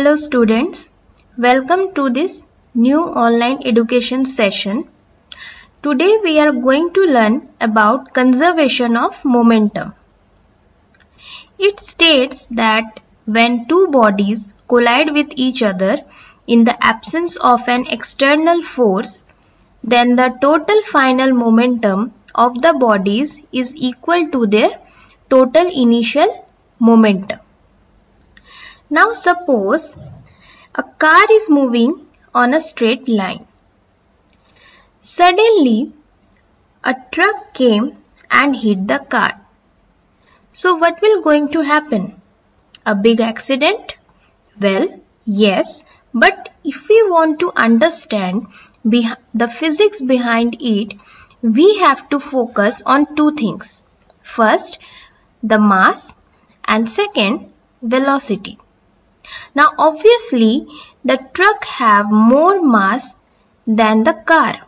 Hello students, welcome to this new online education session. Today we are going to learn about conservation of momentum. It states that when two bodies collide with each other in the absence of an external force, then the total final momentum of the bodies is equal to their total initial momentum. Now suppose a car is moving on a straight line. Suddenly, a truck came and hit the car. So what will going to happen? A big accident? Well, yes, but if we want to understand the physics behind it, we have to focus on two things. First, the mass, and second, velocity. Now obviously the truck have more mass than the car.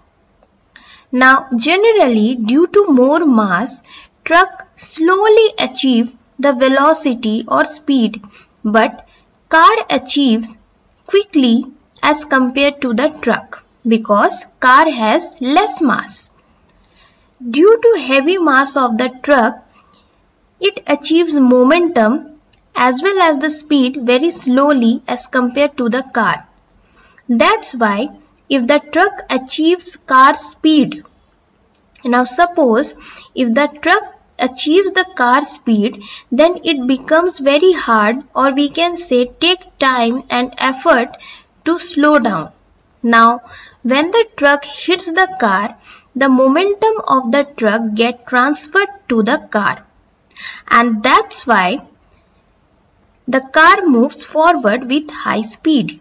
Now generally due to more mass, truck slowly achieve the velocity or speed, but car achieves quickly as compared to the truck because car has less mass. Due to heavy mass of the truck, it achieves momentum as well as the speed very slowly as compared to the car. That's why if the truck achieves car speed, now suppose if the truck achieves the car speed, then it becomes very hard, or we can say take time and effort to slow down. Now when the truck hits the car, the momentum of the truck gets transferred to the car, and that's why the car moves forward with high speed.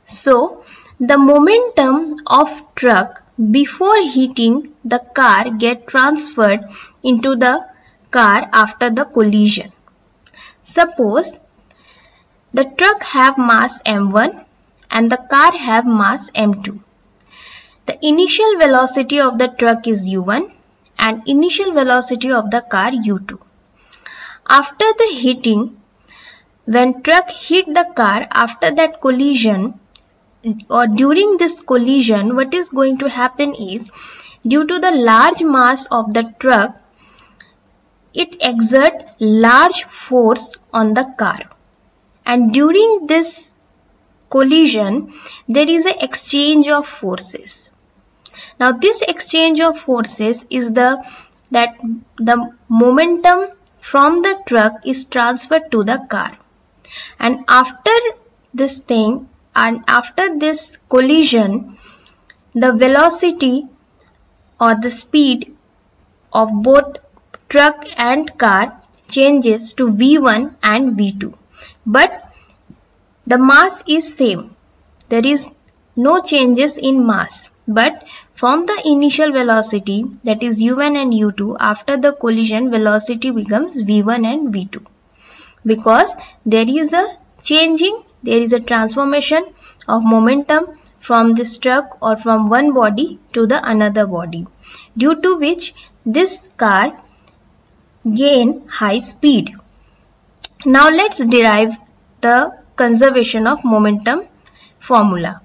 So, the momentum of truck before hitting the car get transferred into the car after the collision. Suppose the truck have mass m1 and the car have mass m2. The initial velocity of the truck is u1 and initial velocity of the car u2. After the hitting, when truck hit the car after that collision or during this collision, what is going to happen is due to the large mass of the truck, it exerts large force on the car. And during this collision, there is an exchange of forces. Now this exchange of forces is the momentum from the truck is transferred to the car. And after this thing and after this collision, the velocity or the speed of both truck and car changes to v1 and v2. But the mass is same. There is no changes in mass. But from the initial velocity, that is u1 and u2, after the collision velocity becomes v1 and v2. Because there is a changing, there is a transformation of momentum from this truck or from one body to the another body, due to which this car gain high speed. Now let's derive the conservation of momentum formula.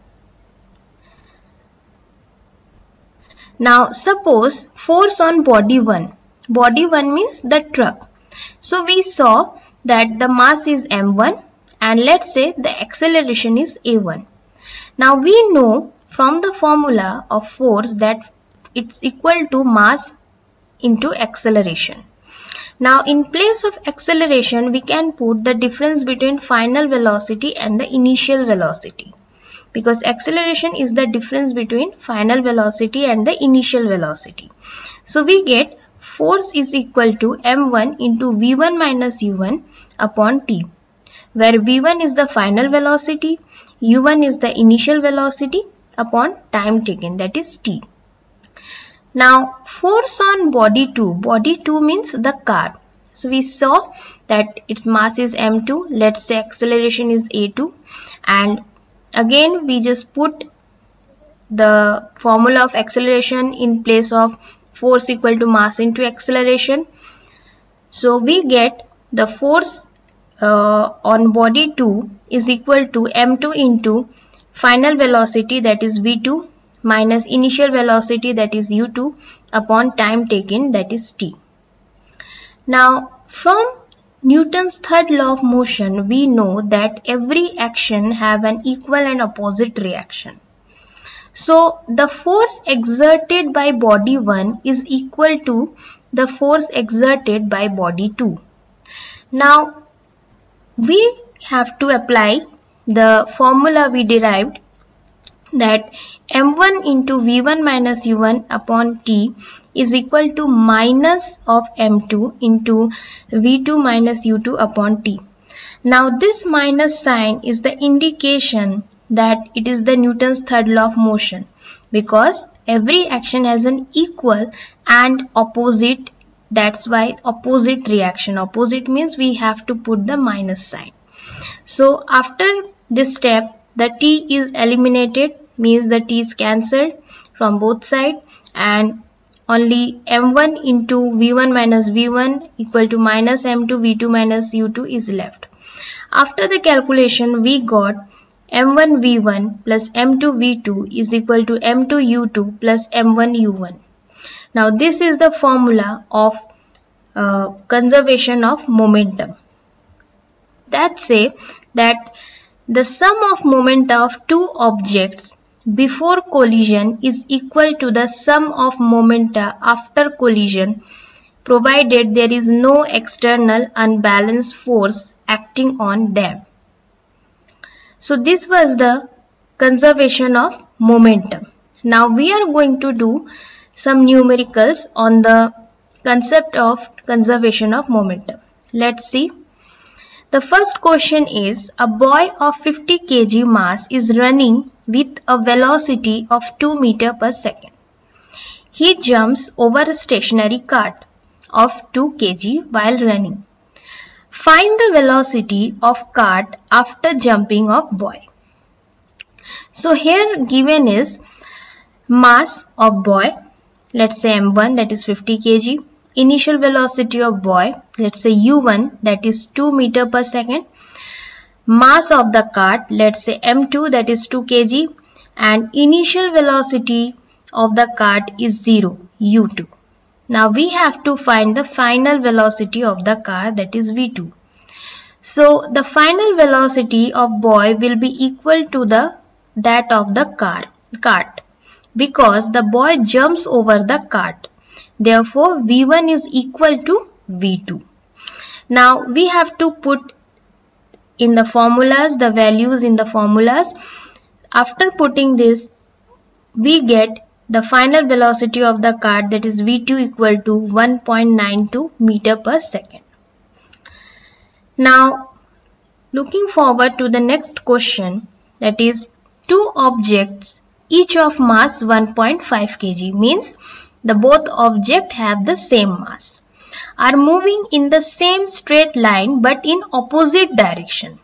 Now suppose force on body 1. Body 1 means the truck. So we saw that the mass is m1 and let's say the acceleration is a1. Now we know from the formula of force that it's equal to mass into acceleration. Now in place of acceleration, we can put the difference between final velocity and the initial velocity, because acceleration is the difference between final velocity and the initial velocity. So we get force is equal to m1 into v1 minus u1 upon t, where v1 is the final velocity, u1 is the initial velocity upon time taken, that is t. Now force on body 2. Body 2 means the car. So we saw that its mass is m2, let's say acceleration is a2, and again we just put the formula of acceleration in place of force equal to mass into acceleration. So we get the force on body 2 is equal to m2 into final velocity, that is v2, minus initial velocity, that is u2, upon time taken, that is t. Now from Newton's third law of motion, we know that every action have an equal and opposite reaction. So the force exerted by body 1 is equal to the force exerted by body 2. Now we have to apply the formula we derived, that m1 into v1 minus u1 upon t is equal to minus of m2 into v2 minus u2 upon t. Now this minus sign is the indication that it is the Newton's third law of motion, because every action has an equal and opposite. That's why opposite reaction. Opposite means we have to put the minus sign. So after this step, the t is eliminated, means the t is cancelled from both sides, and only m1 into v1 minus v1 equal to minus m2 v2 minus u2 is left. After the calculation, we got m1 v1 plus m2 v2 is equal to m2 u2 plus m1 u1. Now this is the formula of conservation of momentum. That say that the sum of momenta of two objects before collision is equal to the sum of momenta after collision, provided there is no external unbalanced force acting on them. So this was the conservation of momentum. Now we are going to do some numericals on the concept of conservation of momentum. Let's see. The first question is, a boy of 50 kg mass is running with a velocity of 2 meters per second. He jumps over a stationary cart of 2 kg while running. Find the velocity of cart after jumping of boy. So here given is mass of boy, let's say m1, that is 50 kg. Initial velocity of boy, let's say u1, that is 2 meters per second. Mass of the cart, let's say m2, that is 2 kg. And initial velocity of the cart is 0, u2. Now we have to find the final velocity of the car, that is v2. So the final velocity of boy will be equal to that of the cart, because the boy jumps over the cart. Therefore, v1 is equal to v2. Now we have to put in the formulas, the values in the formulas. After putting this, we get the final velocity of the cart, that is v2 equal to 1.92 meter per second. Now looking forward to the next question, that is two objects each of mass 1.5 kg, means the both objects have the same mass, are moving in the same straight line but in opposite direction.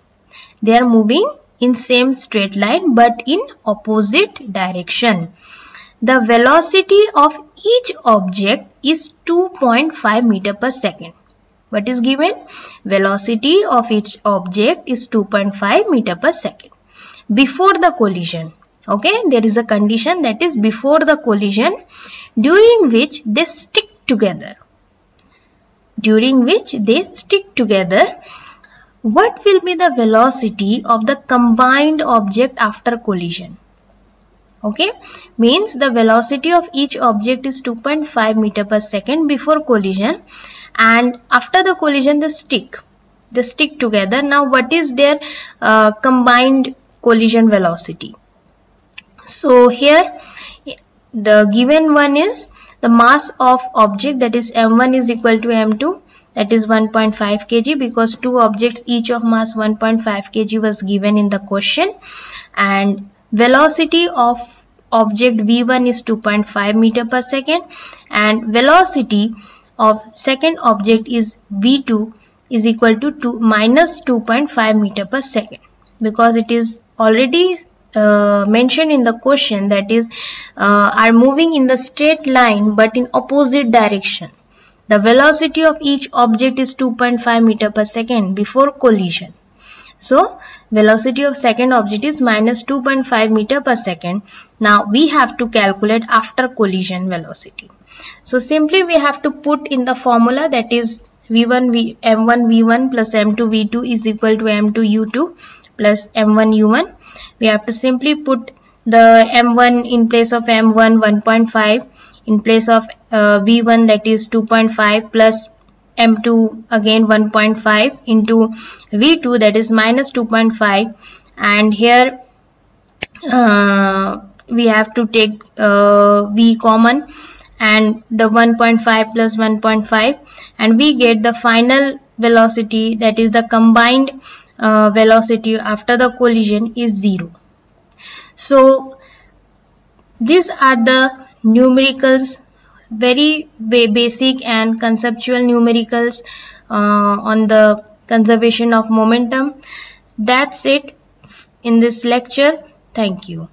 They are moving in same straight line but in opposite direction. The velocity of each object is 2.5 meter per second. What is given? Velocity of each object is 2.5 meter per second before the collision. Okay, there is a condition, that is before the collision, during which they stick together. What will be the velocity of the combined object after collision? Okay, means the velocity of each object is 2.5 meter per second before collision, and after the collision they stick together. Now what is their combined collision velocity? So here the given one is the mass of object, that is m1 is equal to m2, that is 1.5 kg, because two objects each of mass 1.5 kg was given in the question, and velocity of object v1 is 2.5 meter per second, and velocity of second object is v2 is equal to minus 2.5 meter per second, because it is already mentioned in the question, that is are moving in the straight line but in opposite direction. The velocity of each object is 2.5 meter per second before collision. So velocity of second object is minus 2.5 meter per second. Now we have to calculate after collision velocity. So simply we have to put in the formula, that is m1 v1 plus m2 v2 is equal to m2 u2 plus m1 u1. We have to simply put the m1 in place of m1 1.5, in place of v1 that is 2.5 plus m2 again 1.5 into v2 that is minus 2.5, and here we have to take v common and the 1.5 plus 1.5, and we get the final velocity, that is the combined velocity after the collision is 0. So these are the numericals, very basic and conceptual numericals on the conservation of momentum. That's it in this lecture. Thank you.